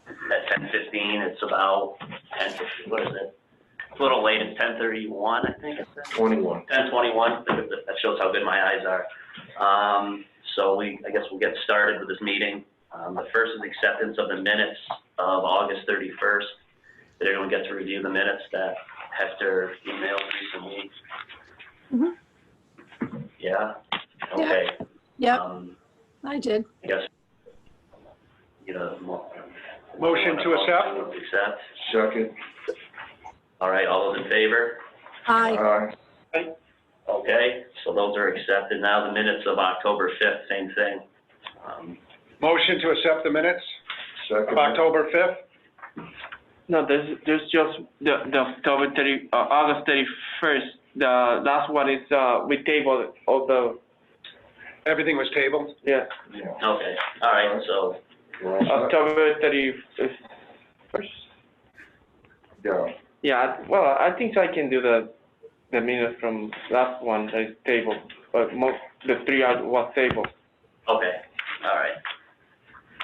at 10:15. It's about 10, what is it? A little late, it's 10:31, I think it's 21. 10:21, that shows how good my eyes are. So I guess we'll get started with this meeting. The first is acceptance of the minutes of August 31st. Did everyone get to review the minutes that Hector emailed recently? Mm-hmm. Yeah? Okay. Yep, I did. I guess, Motion to accept? Accept. Second. All right, all those in favor? Aye. Okay, so those are accepted. Now the minutes of October 5th, same thing. Motion to accept the minutes Second. of October 5th? No, there's just the October 30, August 31st. The last one is, we tabled all the, Everything was tabled? yeah, Yeah. Okay, all right, so, October 31st. Yeah. Yeah, well, I think I can do the minutes from last one that is tabled, but the 3 was tabled. okay, all right.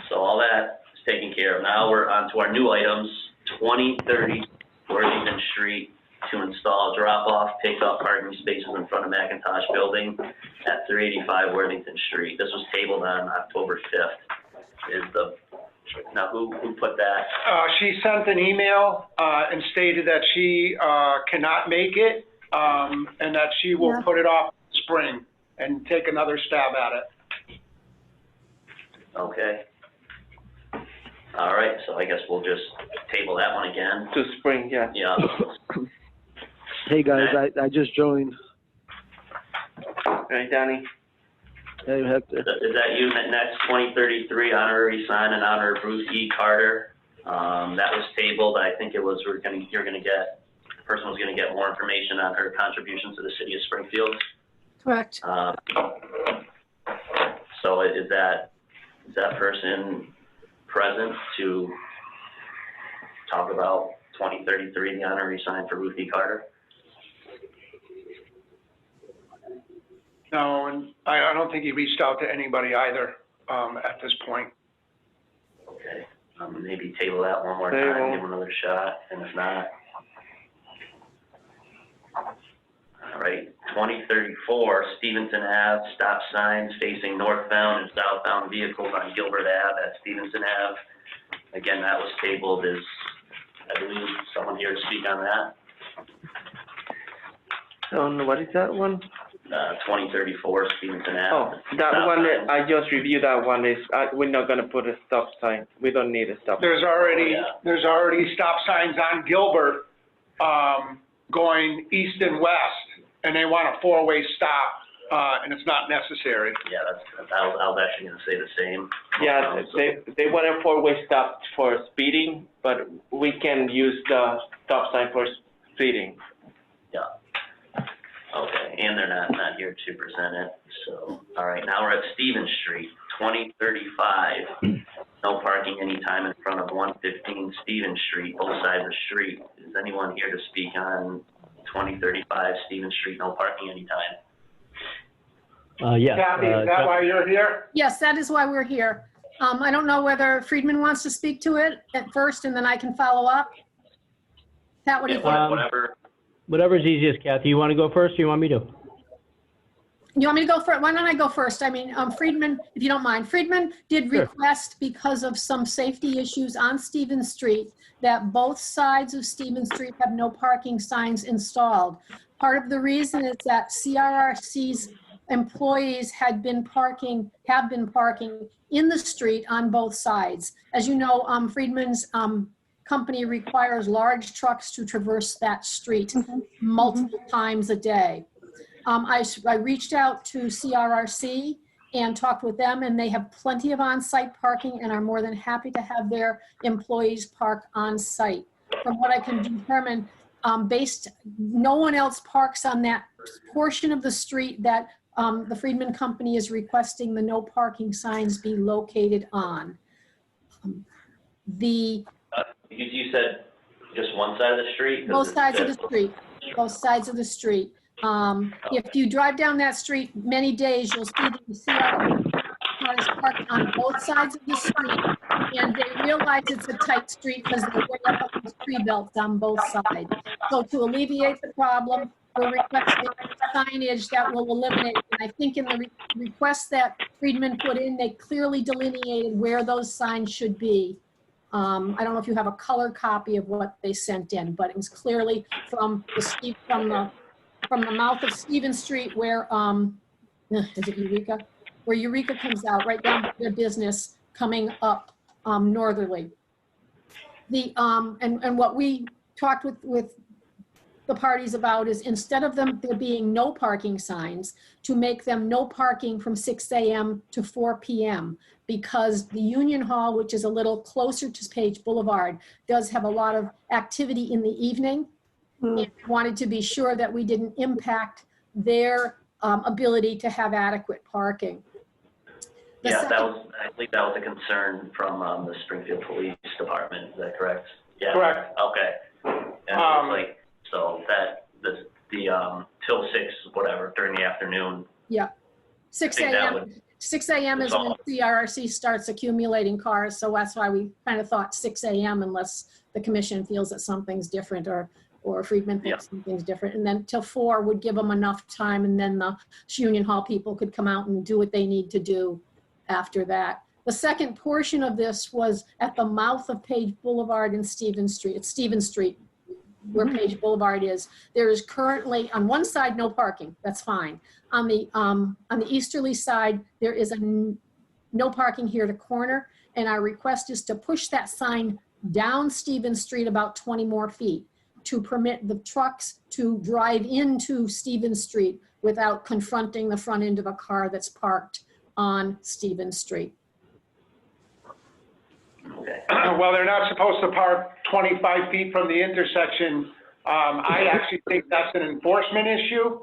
So all that is taken care of. Now we're on to our new items, 2030 Worthington Street to install drop-off, pick-up parking spaces in front of McIntosh Building at 385 Worthington Street. This was tabled on October 5th. Now who put that? She sent an email and stated that she cannot make it and that she will put it off spring and take another stab at it. Okay. All right, so I guess we'll just table that one again. To spring, yeah. Yeah. Hey guys, I just joined. Right, Danny? Hey Hector. Is that you? Next, 2033 honorary sign in honor of Ruthie Carter. That was tabled. I think it was, the person was gonna get more information on her contributions to the city of Springfield. Correct. So is that person present to talk about 2033, the honorary sign for Ruthie Carter? No, and I don't think he reached out to anybody either at this point. Okay, maybe table that one more time, give him another shot, and if not. All right, 2034 Stevenson Ave, stop signs facing northbound and southbound vehicles on Gilbert Ave at Stevenson Ave. Again, that was tabled. Is, I believe, someone here to speak on that? What is that one? 2034 Stevenson Ave. Oh, that one, I just reviewed that one. We're not gonna put a stop sign. We don't need a stop sign. There's already stop signs on Gilbert going east and west, and they want a four-way stop, and it's not necessary. Yeah, I was actually gonna say the same. Yeah, they want a four-way stop for speeding, but we can use the stop sign for speeding. Yeah. Okay, and they're not here to present it, so, all right, now we're at Stevens Street, 2035. No parking anytime in front of 115 Stevens Street, both sides of the street. Is anyone here to speak on 2035 Stevens Street, no parking anytime? Yeah. Kathy, is that why you're here? Yes, that is why we're here. I don't know whether Friedman wants to speak to it at first and then I can follow up. Pat, what do you think? Whatever. Whatever's easiest, Kathy. You want to go first or you want me to? You want me to go first? Why don't I go first? I mean, Friedman, if you don't mind. Friedman did Sure. request, because of some safety issues on Stevens Street, that both sides of Stevens Street have no parking signs installed. Part of the reason is that CRRC's employees have been parking in the street on both sides. As you know, Friedman's company requires large trucks to traverse that street multiple times a day. I reached out to CRRC and talked with them, and they have plenty of on-site parking and are more than happy to have their employees park on-site. From what I can determine, no one else parks on that portion of the street that the Friedman company is requesting the no parking signs be located on. You said just one side of the street? Both sides of the street, both sides of the street. If you drive down that street many days, you'll see that the CRRC cars parked on both sides of the street, and they realize it's a tight street because they're way up on those tree belts on both sides. So to alleviate the problem, we're requesting signage that will eliminate, and I think in the request that Friedman put in, they clearly delineated where those signs should be. I don't know if you have a color copy of what they sent in, but it was clearly from the mouth of Stevens Street where, is it Eureka? Where Eureka comes out, right down to their business coming up northerly. And what we talked with the parties about is instead of there being no parking signs, to make them no parking from 6 a.m. to 4 p.m. because the Union Hall, which is a little closer to Page Boulevard, does have a lot of activity in the evening. And we wanted to be sure that we didn't impact their ability to have adequate parking. Yeah, I believe that was a concern from the Springfield Police Department, is that correct? Yeah. Correct. Okay. And it was like, so that, till 6, whatever, during the afternoon. Yeah. 6 I think that a.m. would- 6 a.m. is when CRRC starts accumulating cars, so that's why we kind of thought 6 a.m. unless the commission feels that something's different or Friedman thinks something's different. And then till 4 would give them enough time, and then the Union Hall people could come out and do what they need to do after that. The second portion of this was at the mouth of Page Boulevard and Stevens Street. It's Stevens Street where Page Boulevard is. There is currently on one side no parking. That's fine. On the easterly side, there is no parking here at the corner, and our request is to push that sign down Stevens Street about 20 more feet to permit the trucks to drive into Stevens Street without confronting the front end of a car that's parked on Stevens Street. Okay. Well, they're not supposed to park 25 feet from the intersection. I actually think that's an enforcement issue.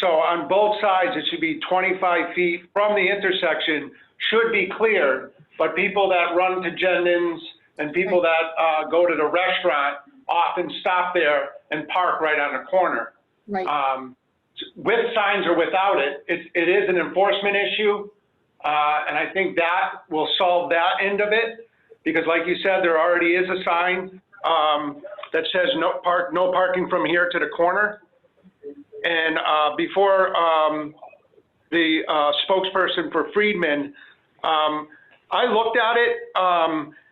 So on both sides, it should be 25 feet from the intersection, should be cleared, but people that run to Jennings and people that go to the restaurant often stop there and park right on the corner. Right. With signs or without it, it is an enforcement issue. And I think that will solve that end of it, because like you said, there already is a sign that says no parking from here to the corner. And before the spokesperson for Friedman, I looked at it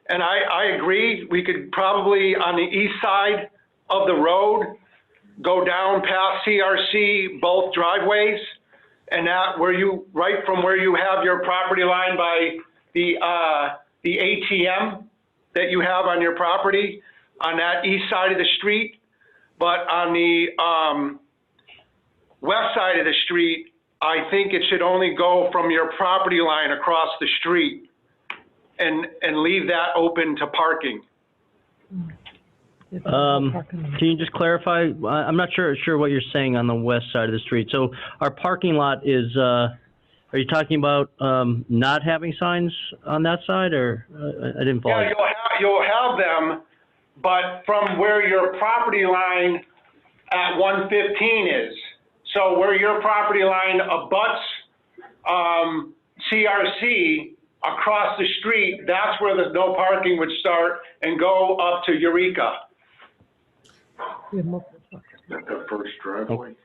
and I agree. We could probably on the east side of the road go down past CRC, both driveways. And that right from where you have your property line by the ATM that you have on your property on that east side of the street. But on the west side of the street, I think it should only go from your property line across the street and leave that open to parking. Can you just clarify? I'm not sure what you're saying on the west side of the street. So our parking lot is, are you talking about not having signs on that side, or I didn't follow? Yeah, you'll have them, but from where your property line at 115 is. So where your property line abuts CRC across the street, that's where the no parking would start and go up to Eureka. That first driveway,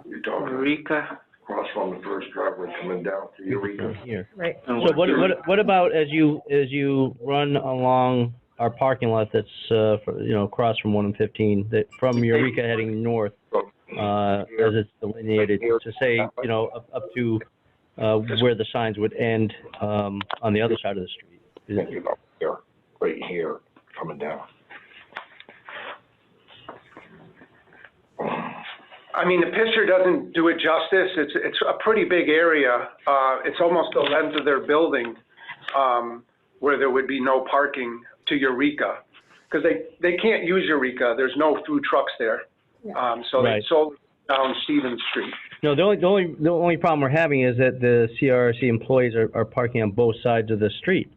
you're talking Eureka. across from the first driveway coming down to Eureka. Here. Right. So what about as you run along our parking lot that's across from 115, that from Eureka heading north, as it's delineated, to say up to where the signs would end on the other side of the street. Thinking about there, right here, coming down. I mean, the picture doesn't do it justice. It's a pretty big area. It's almost the length of their building where there would be no parking to Eureka, because they can't use Eureka. There's no food trucks there. So Right. they sold down Stevens Street. No, the only problem we're having is that the CRC employees are parking on both sides of the street.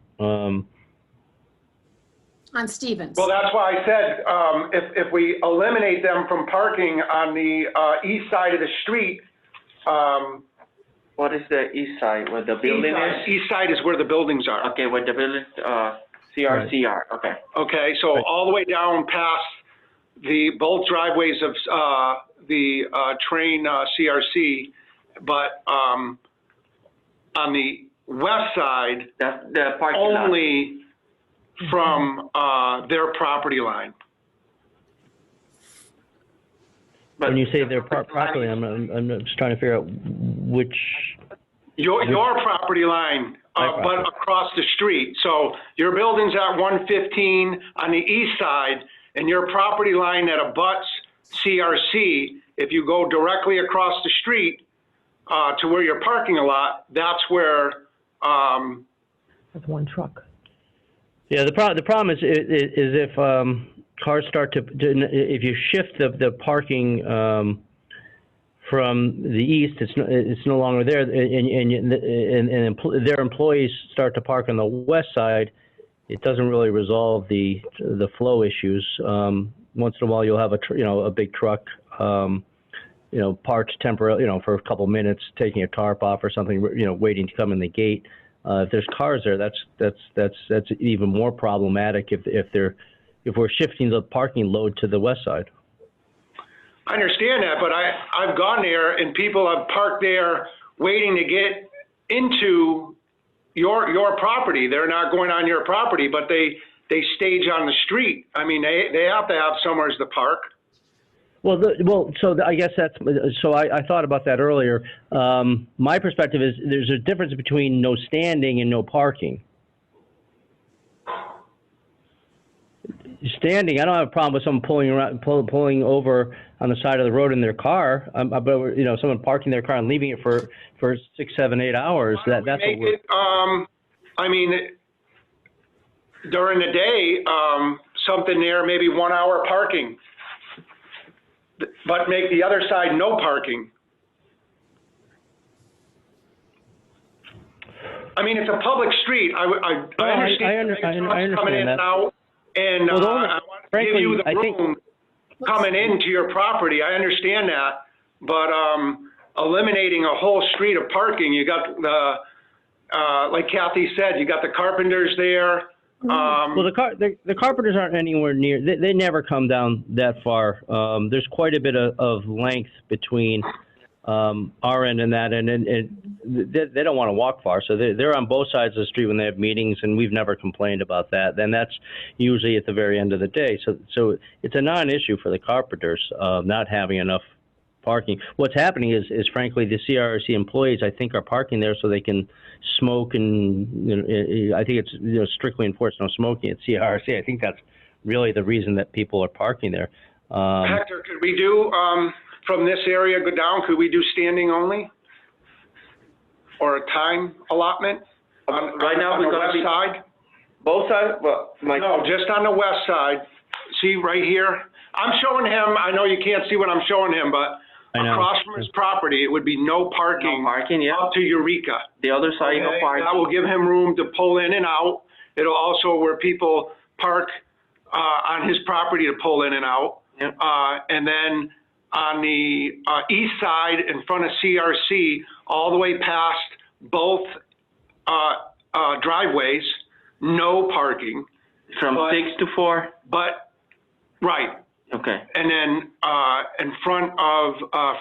On Stevens. Well, that's why I said if we eliminate them from parking on the east side of the street, What is the east side, where the building is? East side is where the buildings are. Okay, where the buildings, CRCR, okay. Okay, so all the way down past both driveways of the train CRC, but on the west side, That's the parking lot. only from their property line. But When you say their property, I'm just trying to figure out which, Your property line, My but property. across the street. So your building's at 115 on the east side, and your property line that abuts CRC, if you go directly across the street to where you're parking a lot, that's where, That's one truck. yeah, the problem is if cars start to if you shift the parking from the east, it's no longer there, and their employees start to park on the west side. It doesn't really resolve the flow issues. Once in a while, you'll have a big truck, parked temporarily, for a couple minutes, taking a tarp off or something, waiting to come in the gate. If there's cars there, that's even more problematic if we're shifting the parking load to the west side. I understand that, but I've gone there and people have parked there waiting to get into your property. They're not going on your property, but they stage on the street. I mean, they have to have somewhere to park. I guess I thought about that earlier. My perspective is there's a difference between no standing and no parking. Standing, I don't have a problem with someone pulling over on the side of the road in their car. But someone parking their car and leaving it for 6, 7, 8 hours. That's what we're. I mean, during the day, something there, maybe 1 hour parking, but make the other side no parking. I mean, it's a public street. I understand. I understand coming in that. and out, and I want to give you the room coming into your property. I understand that, but eliminating a whole street of parking, you got like Kathy said, you got the carpenters there. The carpenters aren't anywhere near. They never come down that far. There's quite a bit of length between our end and that end, and they don't want to walk far. So they're on both sides of the street when they have meetings, and we've never complained about that. Then that's usually at the very end of the day. So it's a non-issue for the carpenters not having enough parking. What's happening is frankly the CRC employees, I think, are parking there so they can smoke, and I think it's strictly enforced no smoking at CRC. I think that's really the reason that people are parking there. Hector, could we do from this area go down? Could we do standing only, or a time allotment Right now on we're the gonna west be side? both sides. Well, No, just on the west side. See right here. I'm showing him. I know you can't see what I'm showing him, but I know. across from his property, it would be no parking. No parking, yeah. Up to Eureka. The other side, no Okay, parking. that will give him room to pull in and out. It'll also where people park on his property to pull in and out. Yep. And then on the east side in front of CRC, all the way past both driveways, no parking. From but- 6 to 4. But, right. Okay. And then in front of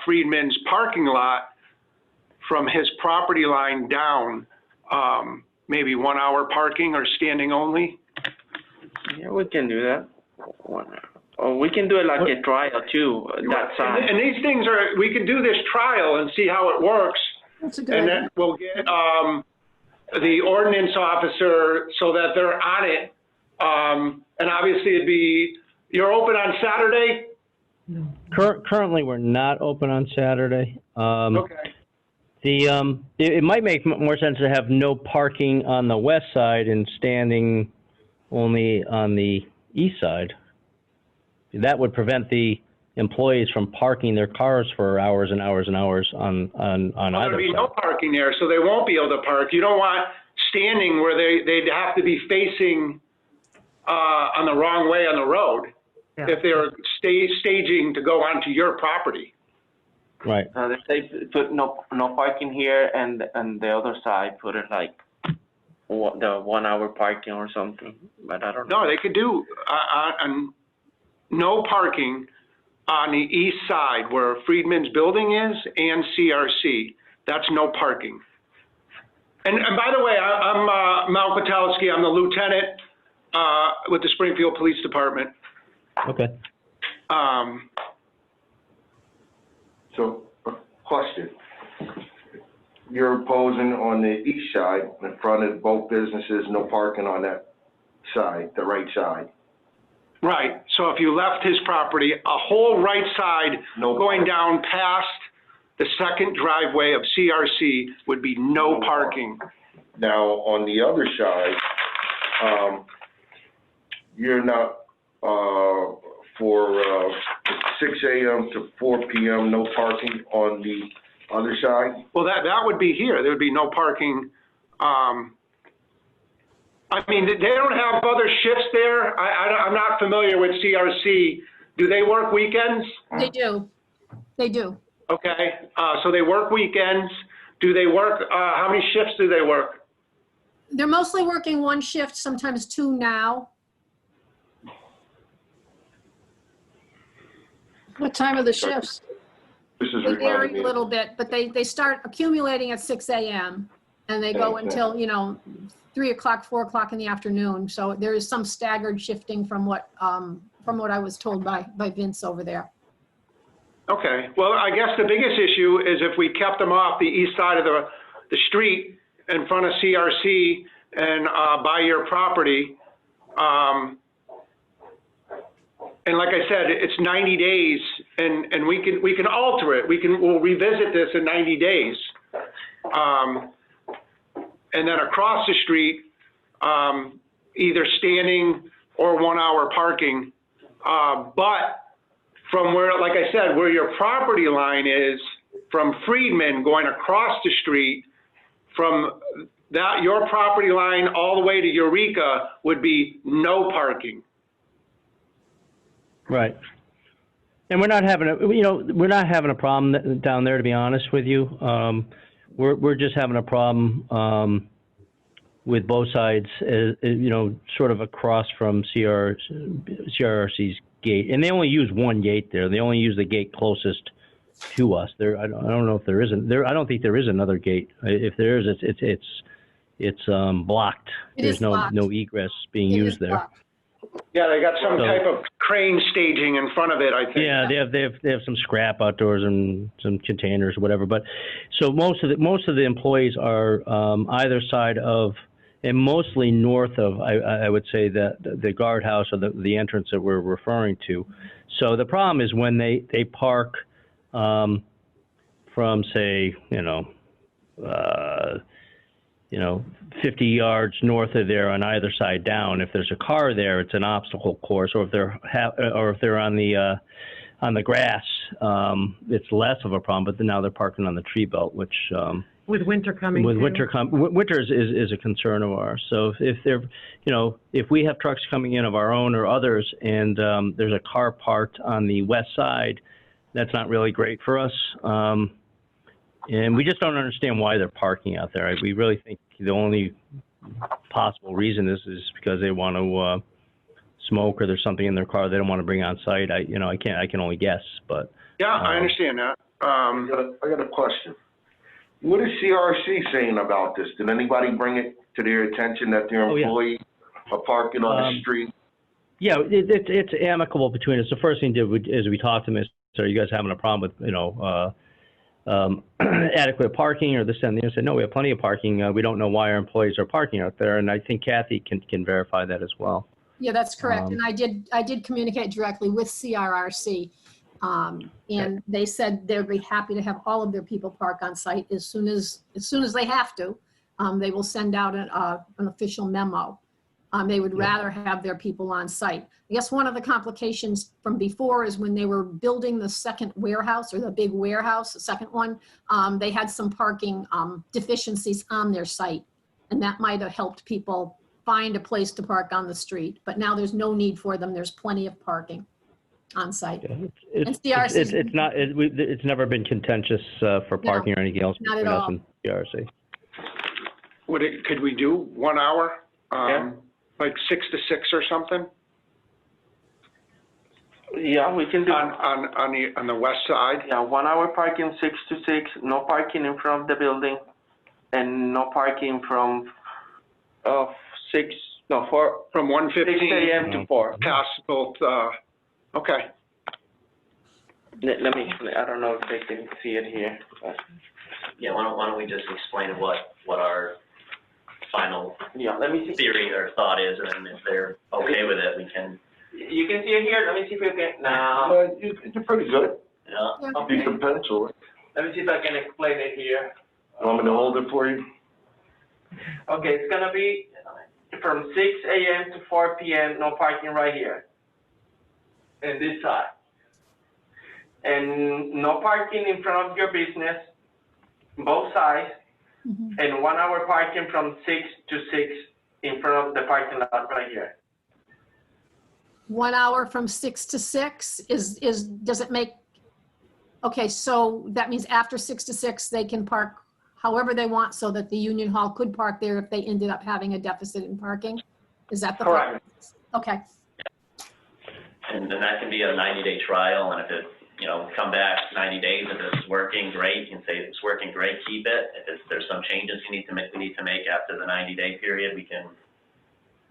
Friedman's parking lot, from his property line down, maybe 1 hour parking or standing only. Yeah, we can do that. Or we can do it like a trial too, that side. And these things are, we could do this trial and see how it works. That's a good And idea. then we'll get the ordinance officer so that they're on it. And obviously it'd be, you're open on Saturday? Currently, we're not open on Saturday. Okay. It might make more sense to have no parking on the west side and standing only on the east side. That would prevent the employees from parking their cars for hours and hours and hours on There'll either be side. no parking there, so they won't be able to park. You don't want standing where they'd have to be facing on the wrong way on the road Yeah. if they're staging to go onto your property. Right. They say put no parking here, and the other side put it like the 1 hour parking or something. But I don't know. No, they could do no parking on the east side where Friedman's building is and CRC. That's no parking. And by the way, I'm Mal Kotowski. I'm the lieutenant with the Springfield Police Department. Okay. So, question. You're opposing on the east side, in front of both businesses, no parking on that side, the right side. Right. So if you left his property, a whole right side No going down past the second driveway of CRC would be no parking. Now, on the other side, you're not, for 6 a.m. to 4 p.m., no parking on the other side? Well, that would be here. There would be no parking. I mean, they don't have other shifts there. I'm not familiar with CRC. Do they work weekends? They do. They do. Okay, so they work weekends. Do they work, how many shifts do they work? They're mostly working one shift, sometimes two now. What time are the shifts? This is They vary reminding me. a little bit, but they start accumulating at 6 a.m. and they go Okay. until, 3 o'clock, 4 o'clock in the afternoon. So there is some staggered shifting from what I was told by Vince over there. Okay, well, I guess the biggest issue is if we kept them off the east side of the street in front of CRC and by your property. And like I said, it's 90 days and we can alter it. We'll revisit this in 90 days. And then across the street, either standing or 1 hour parking. But from where, like I said, where your property line is, from Friedman going across the street, from your property line all the way to Eureka would be no parking. Right. And we're not having a problem down there, to be honest with you. We're just having a problem with both sides, sort of across from CRC's gate. And they only use one gate there. They only use the gate closest to us. I don't know if there isn't there. I don't think there is another gate. If there is, it's blocked. It There's is blocked. no egress being It is used there. blocked. Yeah, they got some So- type of crane staging in front of it, I think. Yeah, they have some scrap outdoors and some containers or whatever. But so most of the employees are either side of, and mostly north of, I would say, the guardhouse or the entrance that we're referring to. So the problem is when they park from, say, 50 yards north of there on either side down. If there's a car there, it's an obstacle course, or if they're on the grass, it's less of a problem. But now they're parking on the tree belt, which With winter coming with too. winter is a concern of ours. So if we have trucks coming in of our own or others, and there's a car parked on the west side, that's not really great for us. And we just don't understand why they're parking out there. We really think the only possible reason is because they want to smoke, or there's something in their car they don't want to bring on site. I can only guess, but. Yeah, I understand that. I got a question. What is CRC saying about this? Did anybody bring it to their attention that their Oh, yeah. employees are parking on the street? Yeah, it's amicable between us. The first thing we did is we talked to them. So, are you guys having a problem with adequate parking or this and the other? Said no, we have plenty of parking. We don't know why our employees are parking out there, and I think Kathy can verify that as well. Yeah, that's correct. And I did communicate directly with CRRC. And they said they'd be happy to have all of their people park on site as soon as they have to. They will send out an official memo. They would rather have their people on site. I guess one of the complications from before is when they were building the second warehouse, or the big warehouse, the second one, they had some parking deficiencies on their site. And that might have helped people find a place to park on the street. But now there's no need for them. There's plenty of parking. on site. Yeah, And CRC. it's never been contentious for parking or anything else not at between us all. and CRC. Could we do 1 hour? Yeah. Like 6 to 6 or something Yeah, we can do, on the west side? yeah, 1 hour parking, 6 to 6, no parking in front of the building, and no parking from, 4, From 1:15 6 a.m. to 4. past both, okay. Let me, I don't know if they can see it here, but, Yeah, why don't we just explain what our final yeah, let me see. theory or thought is, and then if they're okay with it, we can, You can see it here, let me see if you can, now, You're pretty good. yeah. okay, You can pencil it. let me see if I can explain it here. Want me to hold it for you? Okay, it's gonna be from 6 a.m. to 4 p.m., no parking right here, in this side. And no parking in front of your business, both sides, and 1 hour parking from 6 to 6 in front of the parking lot right here. 1 hour from 6 to 6 does it make, okay, so that means after 6 to 6, they can park however they want so that the Union Hall could park there if they ended up having a deficit in parking? Is that the? Correct. Okay, And then that can be a 90-day trial, and if it, come back 90 days, if it's working, great, you can say it's working great, keep it. If there's some changes we need to make after the 90-day period, we can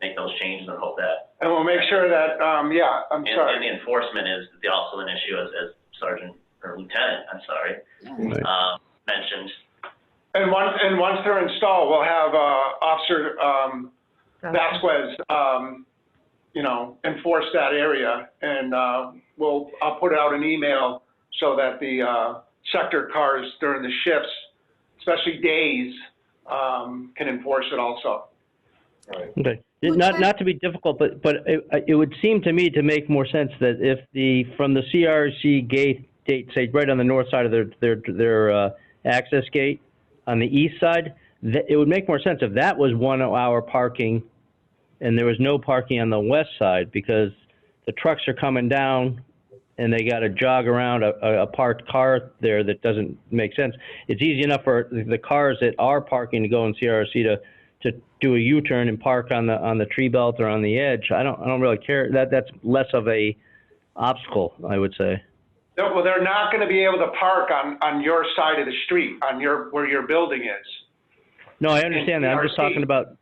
make those changes and hope that. And we'll make sure that, yeah, I'm And sorry. the enforcement is also an issue, as Sergeant, or Lieutenant, I'm sorry, mentioned. And once they're installed, we'll have, Officer, Vasquez, enforce that area, and, I'll put out an email so that the, sector cars during the shifts, especially days, can enforce it also. Okay. Not to be difficult, but it would seem to me to make more sense that if from the CRC gate, say right on the north side of their access gate, on the east side, it would make more sense if that was 1 hour parking and there was no parking on the west side, because the trucks are coming down and they got to jog around a parked car there that doesn't make sense. It's easy enough for the cars that are parking to go in CRC to do a U-turn and park on the tree belt or on the edge. I don't really care. That's less of a obstacle, I would say. No, well, they're not gonna be able to park on your side of the street, where your building is. No, I understand that. I'm just talking about,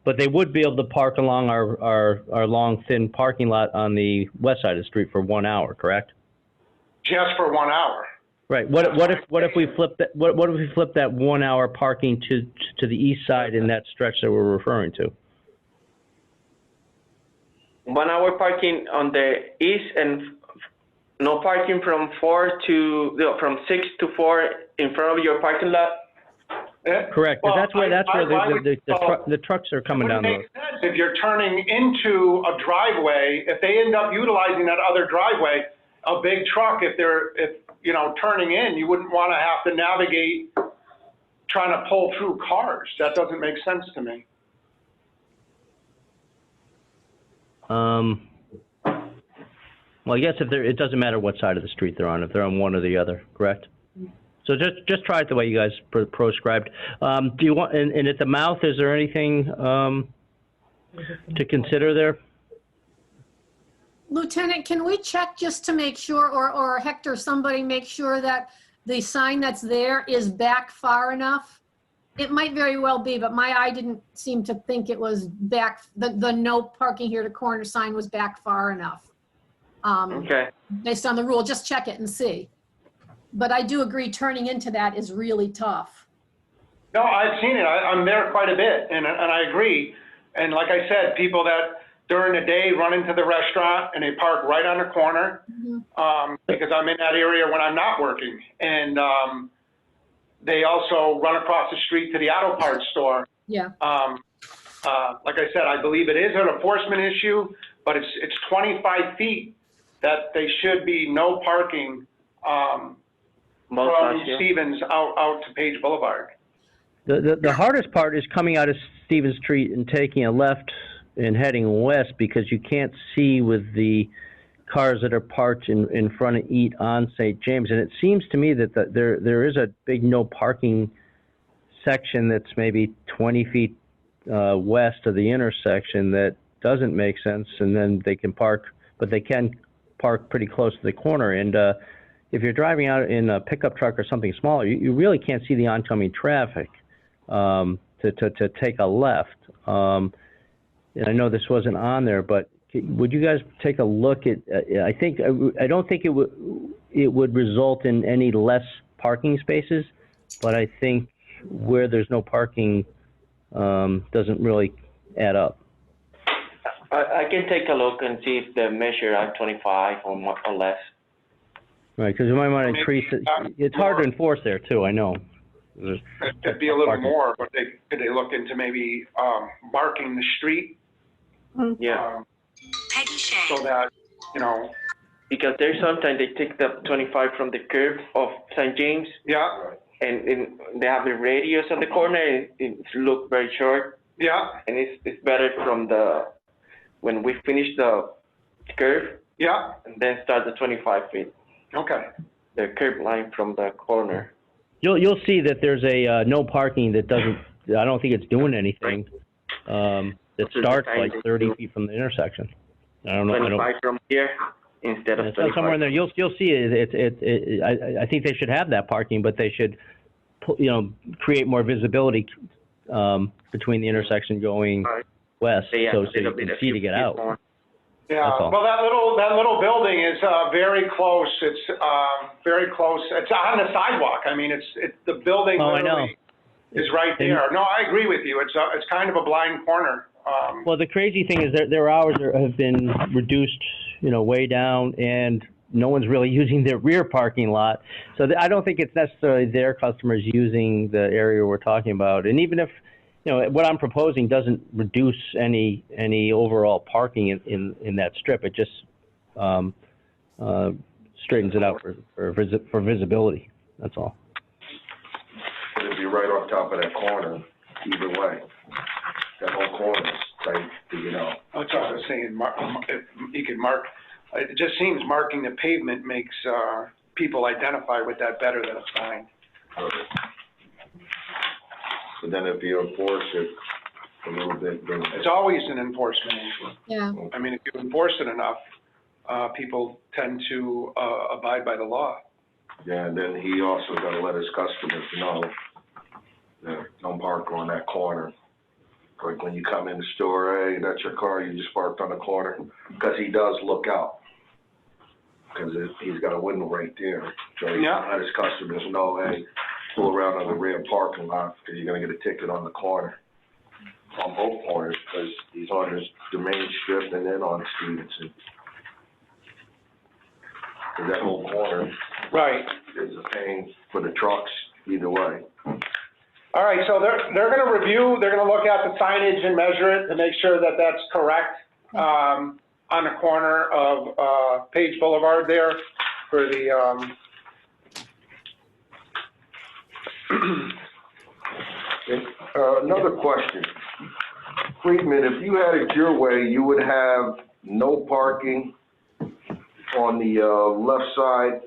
but they would be able to park along our long, thin parking lot on the west side of the street for 1 hour, correct? Just for 1 hour. Right. What if we flip that? What if we flip that 1 hour parking to the east side in that stretch that we're referring to? 1 hour parking on the east and no parking from 6 to 4 in front of your parking lot. Correct. Well, that's where the trucks are coming down the road. It would make sense if you're turning into a driveway, if they end up utilizing that other driveway, a big truck, if turning in, you wouldn't want to have to navigate trying to pull through cars. That doesn't make sense to me. Well, I guess it doesn't matter what side of the street they're on, if they're on one or the other, correct? So just try it the way you guys proscribed. Do you want, and at the mouth, is there anything to consider there? Lieutenant, can we check just to make sure, or Hector, somebody make sure that the sign that's there is back far enough? It might very well be, but my eye didn't seem to think it was back, the no parking here to corner sign was back far enough. Okay. Based on the rule, just check it and see. But I do agree, turning into that is really tough. No, I've seen it. I'm there quite a bit, and I agree. And like I said, people that during the day run into the restaurant and they park right on the corner, because I'm in that area when I'm not working. And they also run across the street to the auto parts store. Yeah. Like I said, I believe it is an enforcement issue, but it's 25 feet that they should be no parking from Stevens out to Page Boulevard. The hardest part is coming out of Stevens Street and taking a left and heading west, because you can't see with the cars that are parked in front of Eat on St. James, and it seems to me that there is a big no parking section that's maybe 20 feet west of the intersection that doesn't make sense, and then they can park, but they can park pretty close to the corner. And if you're driving out in a pickup truck or something smaller, you really can't see the oncoming traffic to take a left. And I know this wasn't on there, but would you guys take a look at? I don't think it would result in any less parking spaces, but I think where there's no parking doesn't really add up. I can take a look and see if the measure are 25 or more or less. Right, because you might want to increase it. It's hard to enforce there too, I know. It'd be a little more, but could they look into maybe marking the street? Yeah. So that, you know. Because there's sometimes they take the 25 from the curb of St. James. Yeah. And they have the radius on the corner, and it look very short. Yeah. And it's better from when we finish the curve. Yeah. And then start the 25 feet. Okay. The curb line from the corner. You'll see that there's a no parking that doesn't. I don't think it's doing anything. That starts like 30 feet from the intersection. I don't know. 25 from here instead of 25. Somewhere in there, you'll see it. I think they should have that parking, but they should, create more visibility between the intersection going west, so you can see to get out. Yeah. Well, that little building is very close. It's very close. It's on the sidewalk. I mean, it's the building. Oh, I know. Is right there. No, I agree with you. It's kind of a blind corner. Well, the crazy thing is that their hours have been reduced, way down, and no one's really using their rear parking lot. So I don't think it's necessarily their customers using the area we're talking about. And even if, what I'm proposing doesn't reduce any overall parking in that strip, it just straightens it out for visibility. That's all. It'd be right on top of that corner, either way. That whole corner is tight, That's what I was saying. You could mark. It just seems marking the pavement makes people identify with that better than a sign. But then if you enforce it a little bit, then it's always an enforcement issue. Yeah. I mean, if you enforce it enough, people tend to abide by the law. Yeah, and then he also got to let his customers know that don't park on that corner. Like when you come in the store, hey, that's your car, you just parked on the corner, because he does look out. Because he's got a window right there. So he let his customers know, hey, pull around on the rear parking lot, because you're going to get a ticket on the corner. On both corners, because he's on the main strip and then on Stevenson. Because that whole corner is a pain for the trucks either way. All right, so they're going to review, they're going to look at the signage and measure it to make sure that that's correct on the corner of Page Boulevard there for the another question. Friedman, if you had it your way, you would have no parking on the left side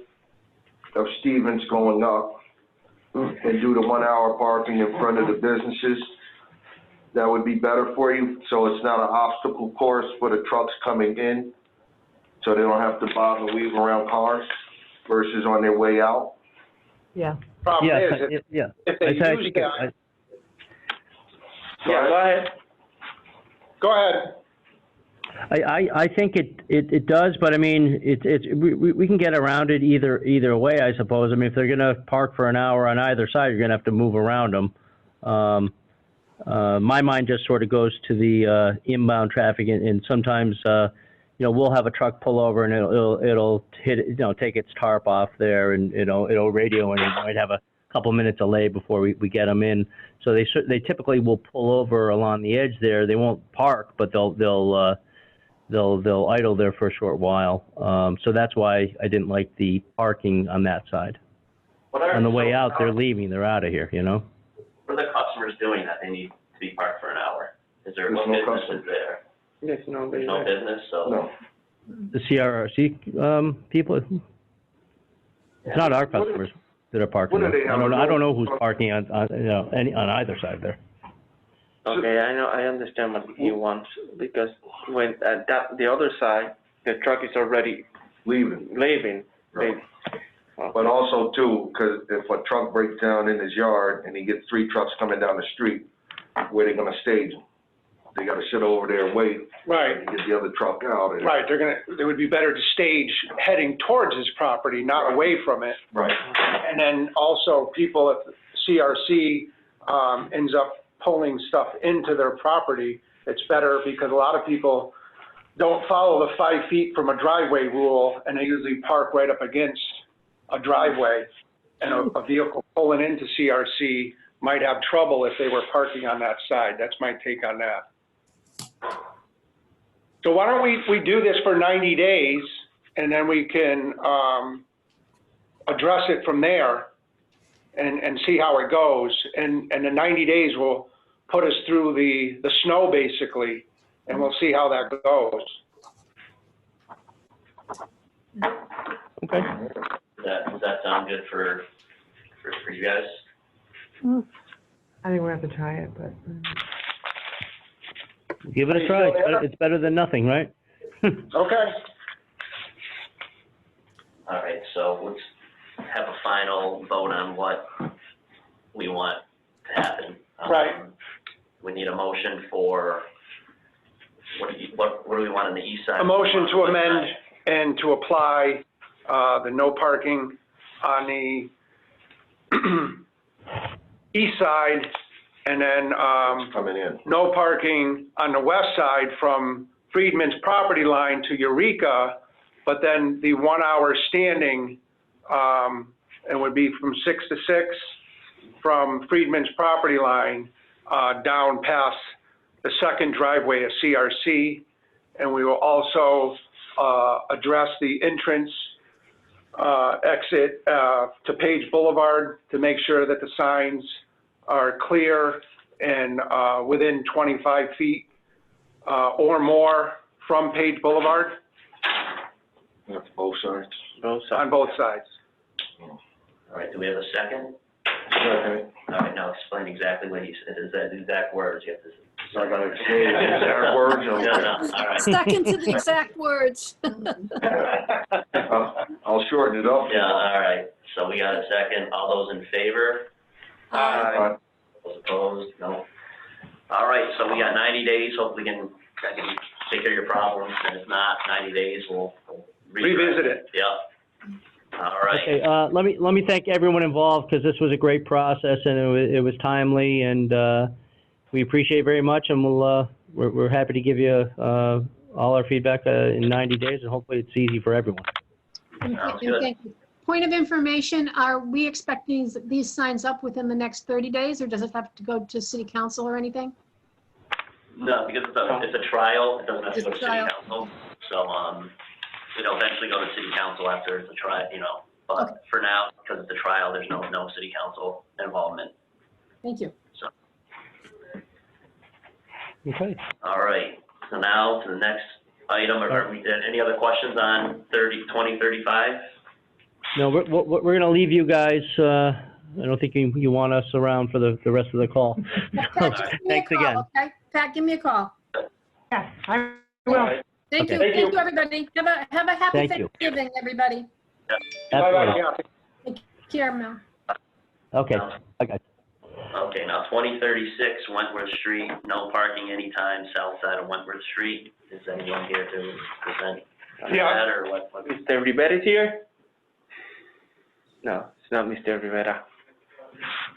of Stevens going up and do the 1 hour parking in front of the businesses. That would be better for you, so it's not an obstacle course for the trucks coming in, so they don't have to bother weave around cars versus on their way out. Yeah. problem is, if they use that. Yeah, go ahead. Go ahead. I think it does, but I mean, we can get around it either way, I suppose. I mean, if they're going to park for an hour on either side, you're going to have to move around them. My mind just sort of goes to the inbound traffic, and sometimes we'll have a truck pull over and it'll hit, take its tarp off there, and it'll radio, and it might have a couple minutes delay before we get them in. So they typically will pull over along the edge there. They won't park, but they'll idle there for a short while. So that's why I didn't like the parking on that side. On the way out, they're leaving. They're out of here, What are the customers doing that they need to be parked for an hour? Is there no business there? There's no There's no business, so. No. the CRRC, people? It's not our customers that are parking. What do they have? I don't know who's parking on either side there. Okay, I know, I understand what he wants, because when, the other side, the truck is already Leaving. leaving. Right. But also too, because if a truck breaks down in his yard and he gets 3 trucks coming down the street, where they gonna stage them? They gotta sit over there and wait. Right. And get the other truck out. And- Right, it would be better to stage heading towards his property, not away from it. Right. And then also people at CRC, ends up pulling stuff into their property. It's better because a lot of people don't follow the 5 feet from a driveway rule, and they usually park right up against a driveway. And a vehicle pulling into CRC might have trouble if they were parking on that side. That's my take on that. So why don't we do this for 90 days, and then we can address it from there and see how it goes. And the 90 days will put us through the snow, basically, and we'll see how that goes. Okay. Does that sound good for you guys? I think we'll have to try it, but. Give it a try. It's better than nothing, right? Okay. All right, so let's have a final vote on what we want to happen. Right. We need a motion for, what do we want on the east side? A motion to amend and to apply the no parking on the east side, and then Coming in. no parking on the west side from Friedman's property line to Eureka, but then the 1 hour standing, it would be from 6 to 6 from Friedman's property line down past the second driveway of CRC. And we will also address the entrance exit to Page Boulevard to make sure that the signs are clear and within 25 feet or more from Page Boulevard That's both sides. on both sides. All right, do we have a second? Okay. All right, now explain exactly what he said. Is that exact words? You have to. So I gotta say the exact words. No, no, all right. Second to the exact words. I'll shorten it up. Yeah, all right. So we got a second. All those in favor? Aye. Those opposed? No. All right, so we got 90 days. Hopefully I can take care of your problems. And if not, 90 days, we'll Revisit it. Yep. All right. Okay, let me thank everyone involved, because this was a great process and it was timely, and we appreciate it very much, and we're happy to give you all our feedback in 90 days, and hopefully it's easy for everyone. Sounds good. Thank you. Point of information, are we expecting these signs up within the next 30 days, or does it have to go to city council or anything? No, because it's a trial. It doesn't have to go to It's a city trial. council. So, it'll eventually go to city council after it's a trial, But Okay. for now, because it's a trial, there's no city council involvement. Thank you. So, Okay. all right. So now to the next item. Are we, any other questions on 2035? No, we're going to leave you guys. I don't think you want us around for the rest of the call. Pat, just give me a Thanks call, again. okay? Pat, give me a call. Yes, I will. Thank Okay. you, thank you, everybody. Have a happy Thank you. Thanksgiving, everybody. Bye-bye, Absolutely. yeah. Take care, Mel. Okay. Okay. Okay, now 2036 Wentworth Street, no parking anytime south side of Wentworth Street. Is anyone here to present on Yeah. that, or what? Mr. Rivera is here? No, it's not Mr. Rivera.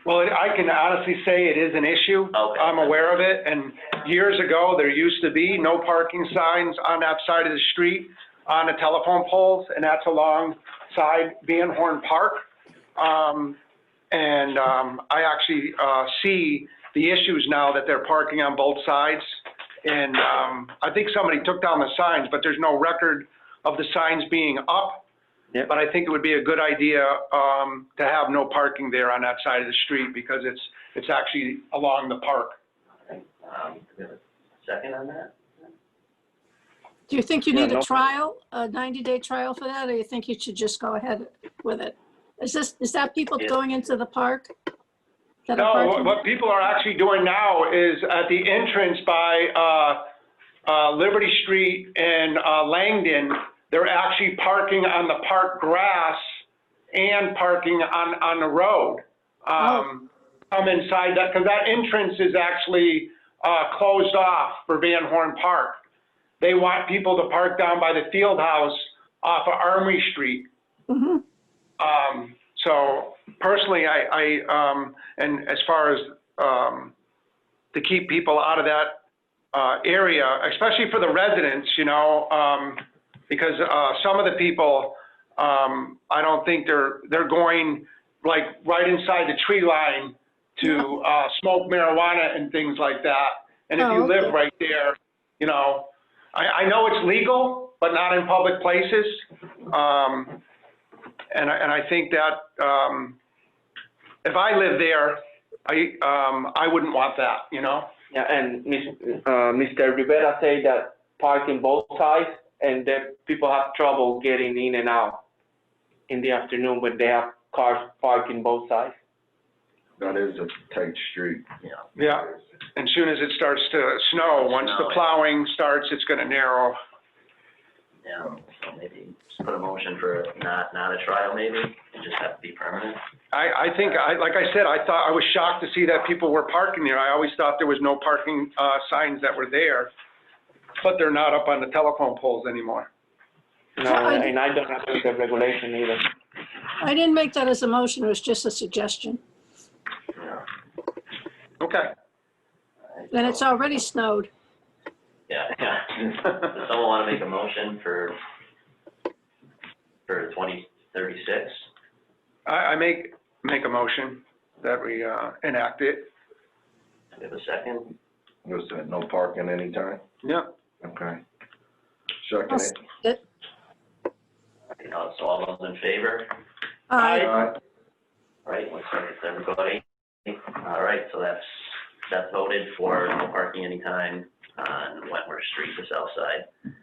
Well, I can honestly say it is an issue. Okay. I'm aware of it, and years ago, there used to be no parking signs on that side of the street on the telephone poles, and that's alongside Van Horn Park. I actually see the issues now that they're parking on both sides. And I think somebody took down the signs, but there's no record of the signs being up. Yep. But I think it would be a good idea to have no parking there on that side of the street, because it's actually along the park. Do we have a second on that? Do you think you Yeah, need a no- trial, a 90-day trial for that, or you think you should just go ahead with it? Is that people Yeah. going into the park? That are No, parking? what people are actually doing now is at the entrance by Liberty Street and Langdon, they're actually parking on the park grass and parking on the road. Come inside that, because that entrance is actually closed off for Van Horn Park. They want people to park down by the field house off of Armory Street. Mhm. So personally, and as far as to keep people out of that area, especially for the residents, you know, because some of the people, I don't think they're going like right inside the tree line to smoke marijuana and things like that. And if Oh, you live okay. right there, you know, I know it's legal, but not in public places. And I think that if I lived there, I wouldn't want that, you know? Yeah, and Mr. Rivera said that parking both sides, and that people have trouble getting in and out in the afternoon when they have cars parking both sides. That is a tight street. Yeah. And soon as it starts to snow, once the plowing starts, it's gonna narrow. Yeah, so maybe just put a motion for not a trial maybe, and just have to be permanent. I think, like I said, I was shocked to see that people were parking there. I always thought there was no parking signs that were there, but they're not up on the telephone poles anymore. No, Well, and I don't have the regulation either. I didn't make that as a motion, it was just a suggestion. Yeah. Okay. And it's already snowed. Yeah. Does someone want to make a motion for 2036? I make a motion that we enact it. Do we have a second? Was that no parking anytime? Yeah. Okay. Second it. So all those in favor? Aye. Aye. Right, looks like it's everybody. All right, so that's voted for no parking anytime on Wentworth Street, the south side.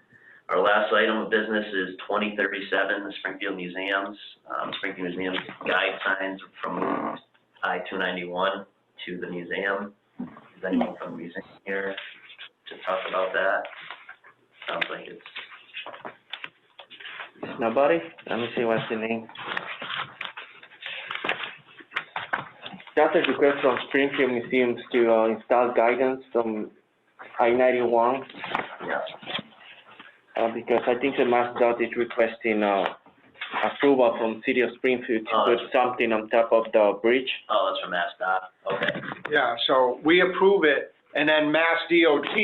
Our last item of business is 2037, the Springfield Museums. Springfield Museums guide signs from I-291 to the museum. Is anyone from the museum here to talk about that? Sounds like it's, Nobody? Let me see what's the name. That's a request from Springfield Museums to install guidance from I-91. yeah. Because I think the MassDOT is requesting approval from City of Springfield to put something on top of the bridge. Oh, that's from MassDOT, okay. Yeah, so we approve it, and then Mass DOT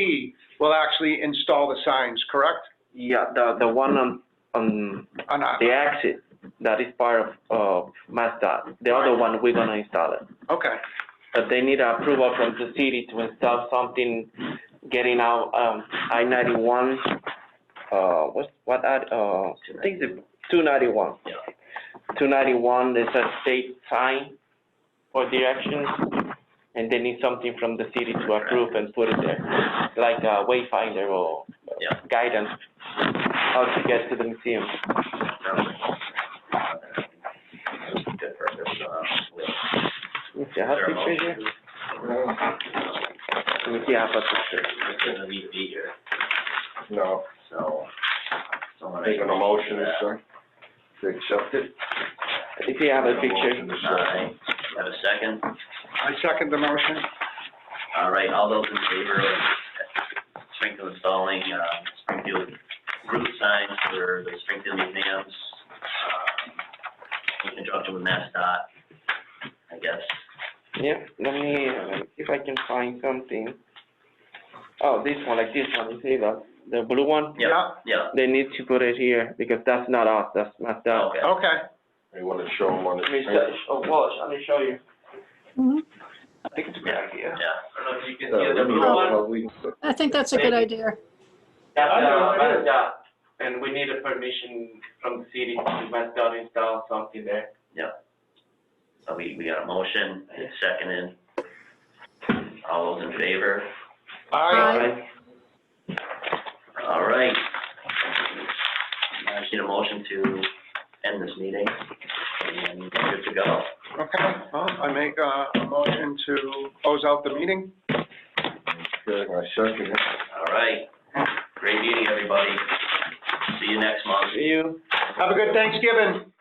will actually install the signs, correct? Yeah, the one on the exit, that is part of MassDOT. The other one, we're gonna install it. Okay. But they need approval from the city to install something getting out I-91. I think it's 291. Yeah. 291, there's a state sign for directions, and they need something from the city to approve and put it there, like a wayfinder or guidance how to get to the museum. Good purpose, I have pictures here. Let me see, I have a picture. It doesn't need to be here, No. so. someone Making a motion, sir, to accept it. If you have a picture. Aye. Have a second? I second the motion. All right, all those in favor of Springfield installing, Springfield route signs for the Springfield Museums, in conjunction with MassDOT, I guess. Yeah, let me, if I can find something. Oh, this one, like this one, you see the blue one? Yeah. Yeah, They need to put it here, because that's not us, that's MassDOT. okay. Okay. You want to show them on the Walsh, let me show you. Mhm. I think it's a good idea. Yeah, I don't know if you can Uh, see the blue one. I think that's a good idea. That's I know, it is. MassDOT, and we need a permission from the city to MassDOT install something there. Yeah. So we got a motion, it's seconded. All those in favor? Aye. All right, this meeting, and we're good to go. Okay, well, I make a motion to close out the meeting. Good, I second it. All right. Great meeting, everybody. See you next month. See you. Have a good Thanksgiving.